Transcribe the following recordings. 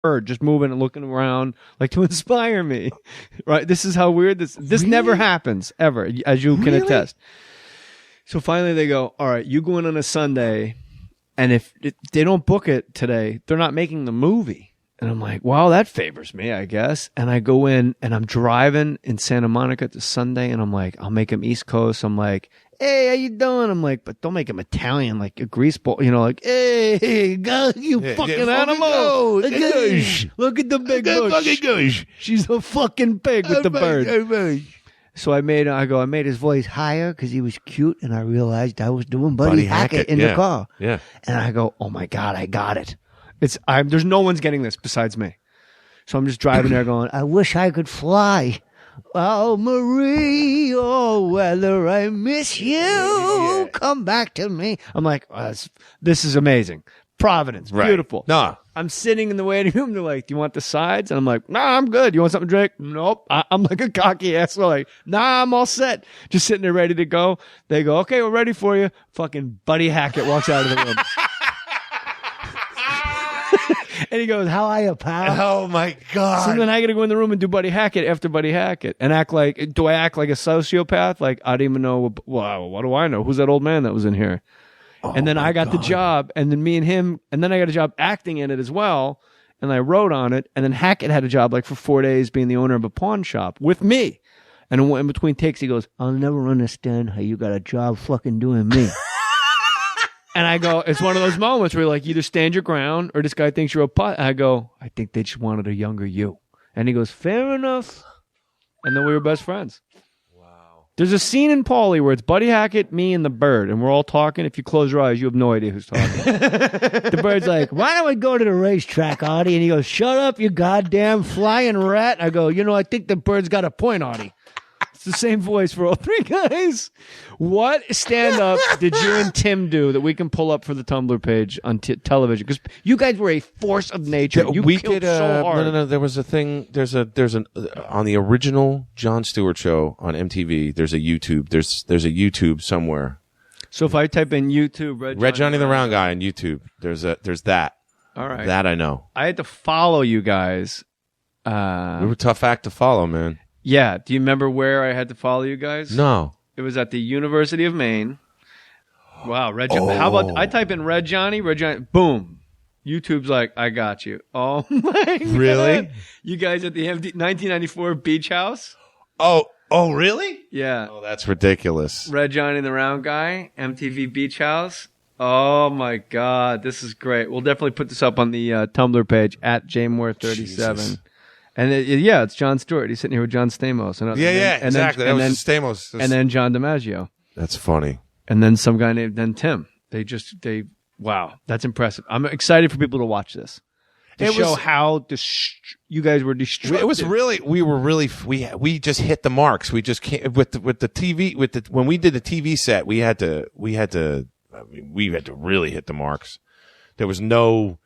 bird just moving and looking around like to inspire me. Right? This is how weird this really? Never happens ever, as you can attest. So finally they go, all right, you go in on a Sunday, and if they don't book it today, they're not making the movie. And I'm like, well, that favors me, I guess. And I go in, and I'm driving in Santa Monica to Sunday, and I'm like, I'll make him East Coast. I'm like, hey, how you doing? I'm like, but don't make him Italian, like a greaseball, like, hey, go, you fucking animal. Look at the big bush. She's a fucking pig with the bird. So I made his voice higher because he was cute, and I realized I was doing Buddy Hackett in the car. Yeah. And I go, oh my God, I got it. There's no one's getting this besides me. So I'm just driving there going, I wish I could fly. Oh, Marie, oh, whether I miss you, come back to me. I'm like, this is amazing. Providence, beautiful. No. I'm sitting in the waiting room. They're like, do you want the sides? And I'm like, nah, I'm good. You want something to drink? Nope. I'm like a cocky asshole. Like, nah, I'm all set. Just sitting there ready to go. They go, okay, we're ready for you. Fucking Buddy Hackett walks out of the room. And he goes, how are you, pal? Oh, my God. So then I got to go in the room and do Buddy Hackett after Buddy Hackett and do I act like a sociopath? Like, I didn't even know, wow, what do I know? Who's that old man that was in here? Oh, and then I got the job, and then me and him, and then I got a job acting in it as well, and I wrote on it, and then Hackett had a job like for 4 days being the owner of a pawn shop with me. And in between takes, he goes, I'll never understand how you got a job fucking doing me. And I go, it's one of those moments where like, you either stand your ground or this guy thinks you're a putt. I go, I think they just wanted a younger you. And he goes, fair enough. And then we were best friends. Wow. There's a scene in Paulie where it's Buddy Hackett, me, and the bird. And we're all talking. If you close your eyes, you have no idea who's talking. The bird's like, why don't we go to the racetrack, Artie? And he goes, shut up, you goddamn flying rat. I go, I think the bird's got a point, Artie. It's the same voice for all three guys. What stand-up did you and Tim do that we can pull up for the Tumblr page on television? Because you guys were a force of nature. You killed so hard. No. There was a thing. There's an on the original Jon Stewart show on MTV. There's a YouTube. There's a YouTube somewhere. So if I type in YouTube, Red Johnny the Round Guy on YouTube, there's that. All right, that I know. I had to follow you guys. We were a tough act to follow, man. Yeah. Do you remember where I had to follow you guys? No. It was at the University of Maine. Wow, Red Johnny. How about I type in Red Johnny, boom. YouTube's like, I got you. Oh my God. Really? You guys at the 1994 Beach House? Oh, really? Yeah. Oh, that's ridiculous. Red Johnny the Round Guy, MTV Beach House. Oh my God, this is great. We'll definitely put this up on the Tumblr page at jmohr37. And it's Jon Stewart. He's sitting here with John Stamos. And exactly. That was Stamos. And then John DiMaggio. That's funny. And then some guy named Tim. Wow, that's impressive. I'm excited for people to watch this. To show how you guys were destructive. It was really, we just hit the marks. We just can't, with the TV, when we did the TV set, we had to really hit the marks. There was no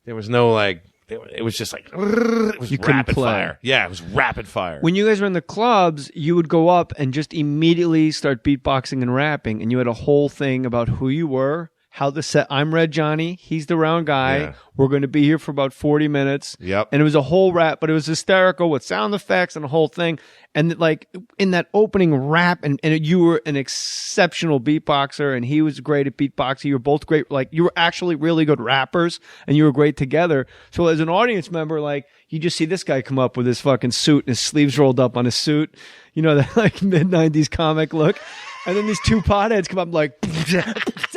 like, it was just like, it was rapid fire. Yeah, it was rapid fire. When you guys were in the clubs, you would go up and just immediately start beatboxing and rapping, and you had a whole thing about who you were, how the set, I'm Red Johnny, he's the round guy, Yeah. We're going to be here for about 40 minutes. Yep. And it was a whole rap, but it was hysterical with sound effects and the whole thing. And like in that opening rap, and you were an exceptional beatboxer, and he was great at beatboxing. You were both great. Like, you were actually really good rappers, and you were great together. So as an audience member, like, you just see this guy come up with his fucking suit and his sleeves rolled up on his suit. That like mid-90s comic look. And then these two potheads come up like,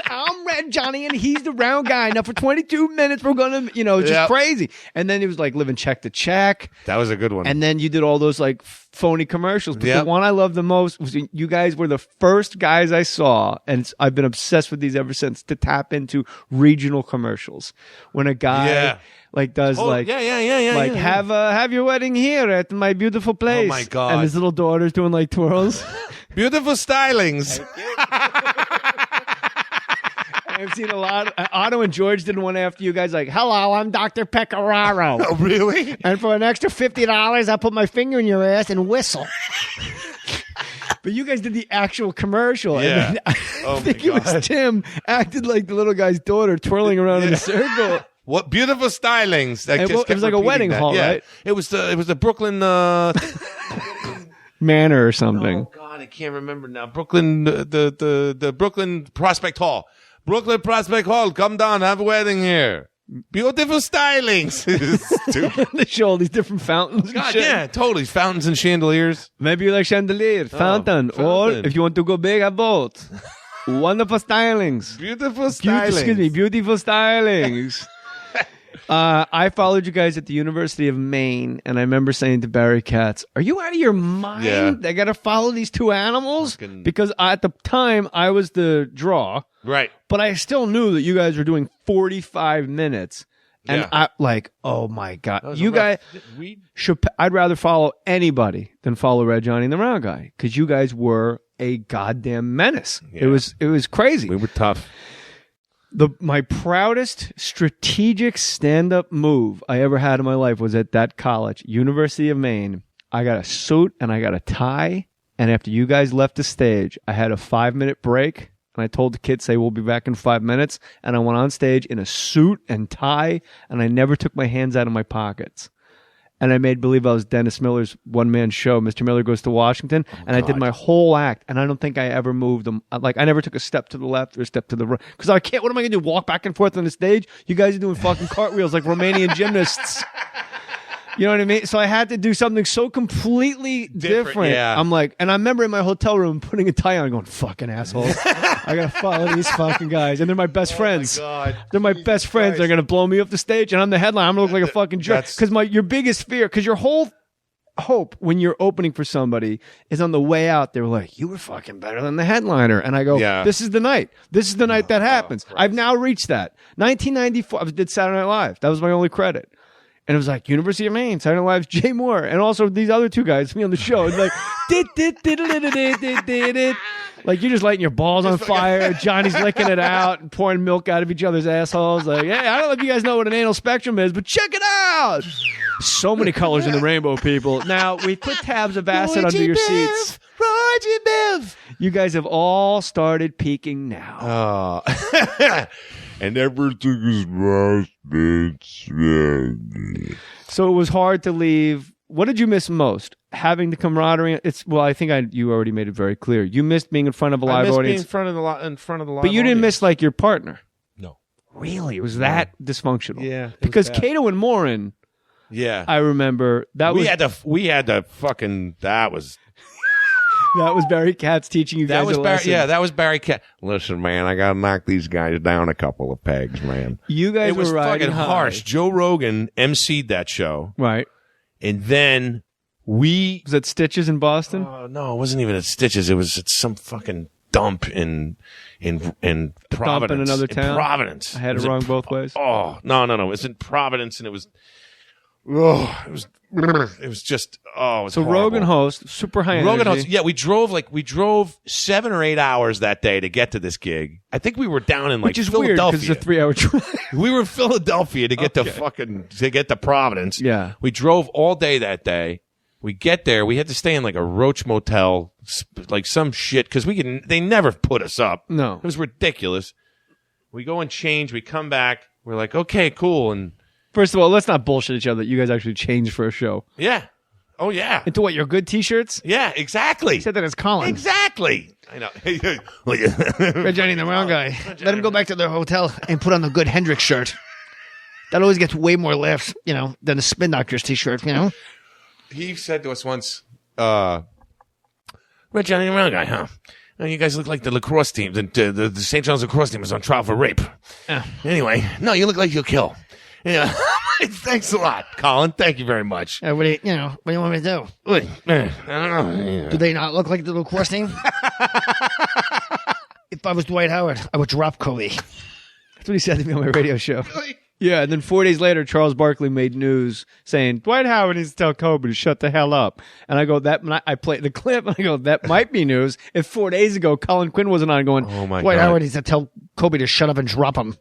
I'm Red Johnny and he's the round guy. Now for 22 minutes, we're going to, it's just crazy. And then he was like living check to check. That was a good one. And then you did all those like phony commercials. But the one I loved the most was you guys were the first guys I saw, and I've been obsessed with these ever since, to tap into regional commercials. When a guy does have your wedding here at my beautiful place. Oh my God. And his little daughter's doing like twirls. Beautiful stylings. I've seen a lot. Otto and George did one after you guys, like, hello, I'm Dr. Pecoraro. Oh, really? And for an extra $50, I'll put my finger in your ass and whistle. But you guys did the actual commercial. Yeah. And I think it was Tim acted like the little guy's daughter twirling around in a circle. What beautiful stylings! That It was like a wedding hall, right? It was the Brooklyn Manor or something. Oh God, I can't remember now. Brooklyn, the Brooklyn Prospect Hall. Brooklyn Prospect Hall, come down, have a wedding here. Beautiful stylings. Stupid. They show all these different fountains. God, and shit. yeah, totally. Fountains and chandeliers. Maybe you like chandelier, fountain, or if you want to go big, a boat. Wonderful stylings. Beautiful stylings. Excuse me, beautiful stylings. I followed you guys at the University of Maine, and I remember saying to Barry Katz, "Are you out of your mind? Yeah. I got to follow these two animals?" Because at the time, I was the draw. Right. But I still knew that you guys were doing 45 minutes. And Yeah. I like, oh my God. You rough- guys, I'd rather follow anybody than follow Red Johnny and the Round Guy. Because you guys were a goddamn menace. Yeah. It was crazy. We were tough. My proudest strategic stand-up move I ever had in my life was at that college, University of Maine. I got a suit and I got a tie. And after you guys left the stage, I had a 5-minute break. And I told the kids, say, we'll be back in 5 minutes. And I went on stage in a suit and tie. And I never took my hands out of my pockets. And I made believe I was Dennis Miller's one-man show, Mr. Miller Goes to Washington. And I did my whole act. And I don't think I ever moved them. Like, I never took a step to the left or a step to the right. Because I can't, what am I going to do? Walk back and forth on the stage? You guys are doing fucking cartwheels like Romanian gymnasts. You know what I mean? So I had to do something so completely different. Yeah. I'm like, and I remember in my hotel room putting a tie on going, fucking assholes. I got to follow these fucking guys. And they're my best friends. God. They're my best friends. They're going to blow me off the stage and I'm the headline. I'm going to look like a fucking jerk. Because your biggest fear, because your whole hope when you're opening for somebody is on the way out. They were like, you were fucking better than the headliner. And I go, this is the night. This is the night that happens. I've now reached that. 1994, I did Saturday Night Live. That was my only credit. And it was like University of Maine, Saturday Night Live's Jay Mohr, and also these other two guys, me on the show. It's like, like you're just lighting your balls on fire. Johnny's licking it out and pouring milk out of each other's assholes. Like, hey, I don't know if you guys know what an anal spectrum is, but check it out. So many colors in the rainbow, people. Now, we put tabs of acid under your seats. Roger Biv. You guys have all started peaking now. Oh. And everything is lost. So it was hard to leave. What did you miss most? Having the camaraderie. I think you already made it very clear. You missed being in front of a live audience. Being in front of the live but you didn't miss like your partner. No. Really? It was that dysfunctional. Yeah. Because Cato and Morin. Yeah. I remember we had to fucking that was Barry Katz teaching you guys a lesson. That was Barry Katz. Listen, man, I gotta knock these guys down a couple of pegs, man. You guys it was were fucking high. harsh. Joe Rogan emceed that show, right? And then was that Stitches in Boston? No, it wasn't even at Stitches. It was at some fucking dump in Providence. Dump in another town. In Providence. I had it wrong both ways. Oh no! It was in Providence, and it was. Oh, it was just it was so horrible. Rogan host, super high energy. Rogan host, yeah. We drove 7 or 8 hours that day to get to this gig. I think we were down in which is Philadelphia. Weird because it's a 3-hour drive. We were in Philadelphia to get to Providence. Yeah, we drove all day that day. We get there, we had to stay in like a Roach Motel, like some shit because they never put us up. No, it was ridiculous. We go and change. We come back. We're like, okay, cool, and. First of all, let's not bullshit each other. You guys actually changed for a show. Yeah. Oh, yeah. Into what, your good T-shirts? Yeah, exactly. You said that as Colin. Exactly. I know. Red Johnny and the Round Guy. Let him go back to the hotel and put on the good Hendrix shirt. That always gets way more laughs, than the Spin Doctors T-shirt, He said to us once, Red Johnny and the Round Guy, huh? You guys look like the lacrosse team. The St. John's lacrosse team is on trial for rape. Anyway, no, you look like you'll kill. Yeah, thanks a lot, Colin. Thank you very much. What do you want me to do? I don't know. Do they not look like the lacrosse team? If I was Dwight Howard, I would drop Kobe. That's what he said to me on my radio show. Really? Yeah, and then 4 days later, Charles Barkley made news saying, Dwight Howard needs to tell Kobe to shut the hell up. And I go, I played the clip, and I go, that might be news. If 4 days ago, Colin Quinn wasn't on going, Dwight Howard needs to tell Kobe to shut up and drop him.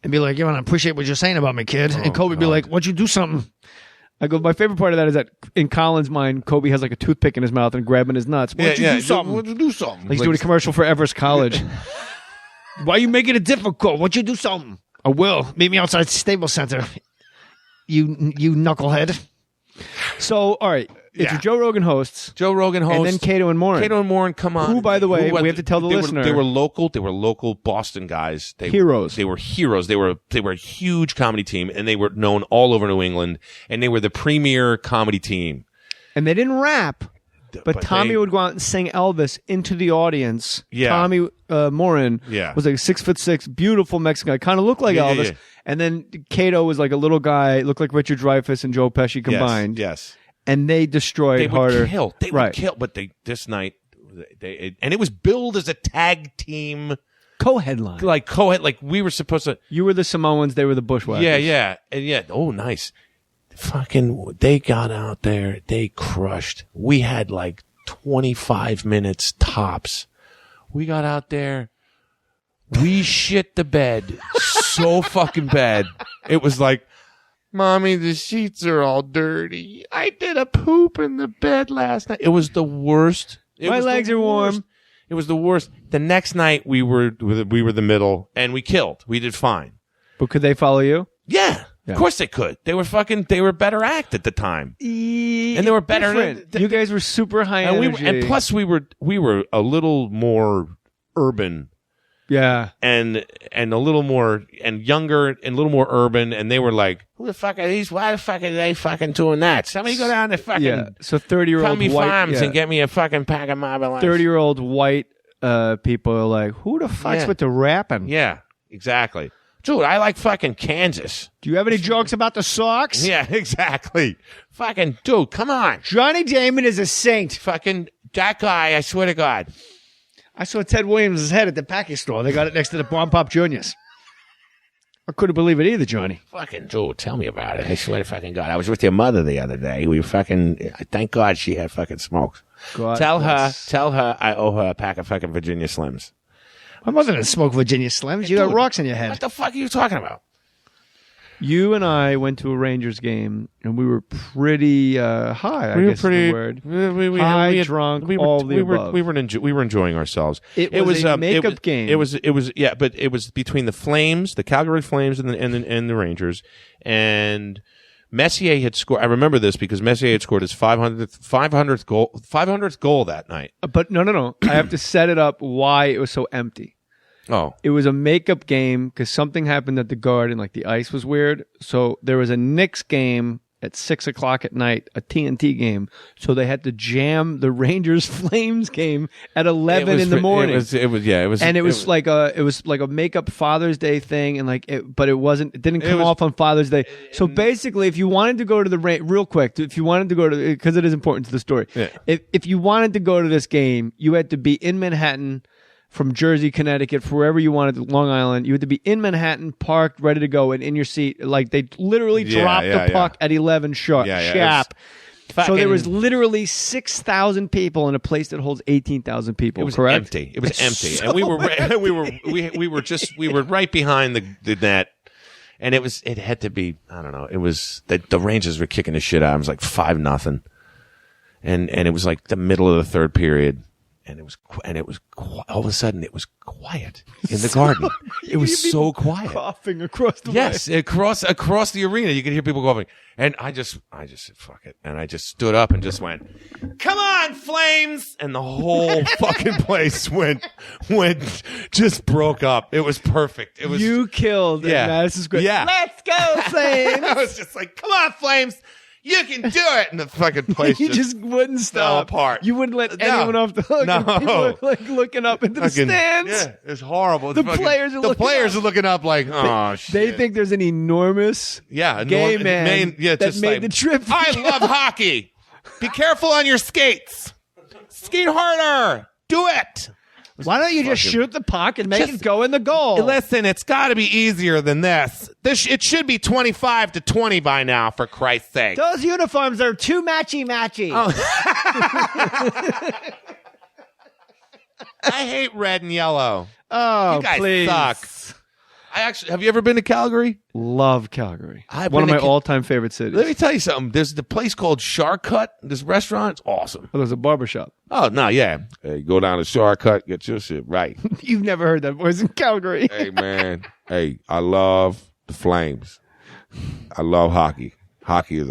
And be like, I appreciate what you're saying about me, kid. And Kobe be like, why don't you do something? I go, my favorite part of that is that in Colin's mind, Kobe has like a toothpick in his mouth and grabbing his nuts. Why don't you do something? Why don't you do something? Like he's doing a commercial for Everest College. Why are you making it difficult? Why don't you do something? I will. Meet me outside Staples Center. You knucklehead. So, all right. It's your Joe Rogan hosts. Joe Rogan hosts. And then Cato and Mohr. Cato and Mohr come on. Who, by the way, we have to tell the listener. They were local Boston guys. Heroes. They were heroes. They were a huge comedy team, and they were known all over New England, and they were the premier comedy team. And they didn't rap, but Tommy would go out and sing Elvis into the audience. Yeah. Tommy Morin was like a 6'6", beautiful Mexican guy, kind of looked like Elvis. Yeah. And then Cato was like a little guy, looked like Richard Dreyfuss and Joe Pesci combined. Yes. And they destroyed harder. They would kill. But this night, and it was billed as a tag team co-headline, like we were supposed to. You were the Samoans, they were the Bushwhackers. Yeah. Oh, nice. Fucking, they got out there. They crushed. We had like 25 minutes tops. We got out there. We shit the bed so fucking bad. It was like, Mommy, the sheets are all dirty. I did a poop in the bed last night. It was the worst. My legs are warm. It was the worst. The next night we were the middle, and we killed. We did fine. But could they follow you? Yeah. Of course they could. They were better act at the time. And they were better. You guys were super high energy. And plus we were a little more urban. Yeah. And a little more, and younger, and a little more urban, and they were like, who the fuck are these? Why the fuck are they fucking doing that? Somebody go down to fucking So 30-year-old Tommy white Farms and get me a fucking pack of Marble Ice. 30-year-old white people are like, who the fuck's with the rapping? Yeah, exactly. Dude, I like fucking Kansas. Do you have any jokes about the Sox? Yeah, exactly. Fucking dude, come on. Johnny Damon is a saint. Fucking that guy, I swear to God. I saw Ted Williams' head at the package store. They got it next to the Bomb Pop Juniors. I couldn't believe it either, Johnny. Fucking dude, tell me about it. I swear to fucking God. I was with your mother the other day. We fucking, thank God she had fucking smokes. Tell her I owe her a pack of fucking Virginia Slims. I wasn't going to smoke Virginia Slims. You got rocks in your head. What the fuck are you talking about? You and I went to a Rangers game, and we were pretty high. I guess is the word. High, drunk, all the above. We were enjoying ourselves. It was a makeup game. It was but it was between the Flames, the Calgary Flames, and the Rangers. And Messier had scored. I remember this because Messier had scored his 500th goal that night. But no. I have to set it up why it was so empty. Oh. It was a makeup game because something happened at the Garden, like the ice was weird. So there was a Knicks game at 6 o'clock at night, a TNT game. So they had to jam the Rangers Flames game at 11 in the morning. It was like a makeup Father's Day thing, and it didn't come off on Father's Day. So basically, if you wanted to go to the real quick, if you wanted to go to, because it is important to the story, if you wanted to go to this game, you had to be in Manhattan. From Jersey, Connecticut, wherever you wanted, Long Island, you had to be in Manhattan, parked, ready to go, and in your seat. Like, they literally dropped the puck at 11 sharp. So there was literally 6,000 people in a place that holds 18,000 people. It was correct? empty. It was empty, and we were right behind the net, and it had to be, I don't know. It was the Rangers were kicking the shit out. It was like 5-0, and it was like the middle of the third period. And it was all of a sudden it was quiet in the Garden. It was so quiet. Coughing across the way. Across the arena, you could hear people coughing. And I just said fuck it, and I just stood up and just went, "Come on, Flames!" And the whole fucking place just broke up. It was perfect. It was you killed. Yeah, Madison Square. Yeah, let's go, Flames! I was just like, "Come on, Flames! You can do it!" And the fucking place you just wouldn't stop. Fell apart. You wouldn't let anyone off the hook. No. And people are like looking up into the stands. Yeah, it's horrible. The players are looking up like, oh, shit. They think there's an enormous gay man that made the trip. I love hockey. Be careful on your skates. Skate harder. Do it. Why don't you just shoot the puck and make it go in the goal? Listen, it's got to be easier than this. It should be 25-20 by now, for Christ's sake. Those uniforms are too matchy-matchy. Oh. I hate red and yellow. Oh, you guys please. suck. Have you ever been to Calgary? Love Calgary. I've One of been my to all-time favorite cities. Let me tell you something. There's the place called Shark Cut. This restaurant, it's awesome. Oh, there's a barbershop. Oh, no, yeah. Hey, go down to Shark Cut, get your shit right. You've never heard that voice in Calgary. Hey, man. Hey, I love the Flames. I love hockey. Hockey is